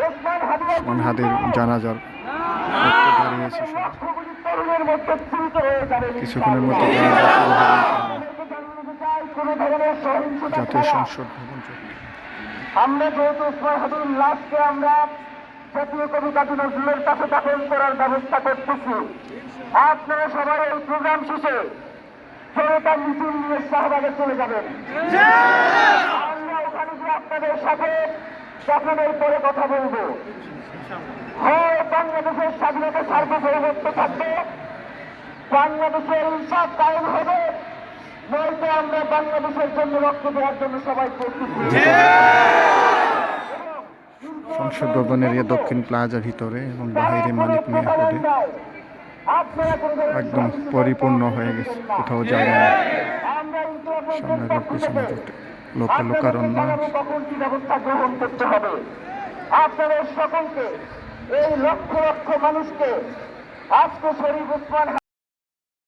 ওসমান হাদির জানাজার দাঁড়িয়েছে সব। কিছুক্ষণের মধ্যে জানাজা শুরু হবে জাতীয় সংসদ ভবন চত্বর। আমরা যেহেতু ওসমান হাদির লাশকে আমরা জাতীয় কবি কাজী নজরুলের কাছে দাফন করার ব্যবস্থা করতেছি। আপনারা সবাই এই প্রোগ্রাম শেষে জনতা মিছিল নিয়ে শাহবাগে চলে যাবেন। আমরা ওখানে গিয়ে আপনাদের সাথে দাফনের পরে কথা বলবো। হয় বাংলাদেশের স্বাধীনতা সার্বভৌমত্ব থাকবে, বাংলাদেশের ইনসাফ কায়েম হবে, নয়তো আমরা বাংলাদেশের জন্য রক্ত দেওয়ার জন্য সবাই প্রস্তুত। সংসদ ভবনের দক্ষিণ প্লাজা ভিতরে এবং বাইরে মানিক মিয়া রোডে একদম পরিপূর্ণ হয়ে গেছে, কোথাও জায়গা নেই। সামনে রোড, পিছনে রোড, লোকারণ্য। কখন কি ব্যবস্থা গ্রহণ করতে হবে আপনাদের সকলকে, এই লক্ষ লক্ষ মানুষকে আজকে শরীফ ওসমান